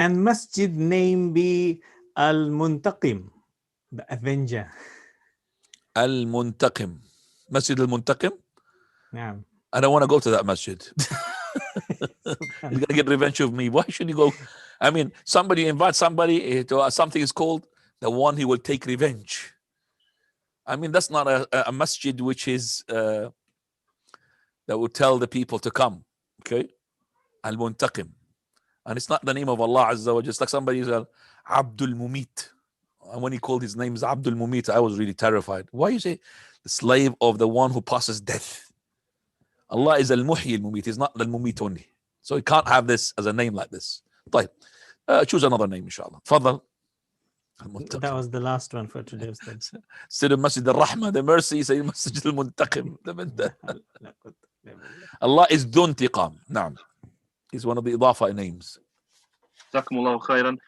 Can Masjid name be al-Muntaqim, the Avenger? Al-Muntaqim. Masjid al-Muntaqim? Yeah. I don't want to go to that masjid. You're going to get revenge of me. Why should you go? I mean, somebody invites somebody to something is called the one who will take revenge. I mean, that's not a masjid which is that will tell the people to come. Okay, al-Muntaqim, and it's not the name of Allah Azza wa Jalla. Just like somebody is Abdul Mumit, and when he called his name is Abdul Mumit, I was really terrified. Why you say the slave of the one who passes death? Allah is al-Muhyi al-Mumit. He's not al-Mumit only, so he can't have this as a name like this. طيب, choose another name, inshallah. Fadal. That was the last one for today, Ustad. Instead of Masjid al-Rahmah, the mercy, say Masjid al-Muntaqim. Allah is Dun Tiqam. Naam. He's one of the Idafa names. Jazakumullahu khairan.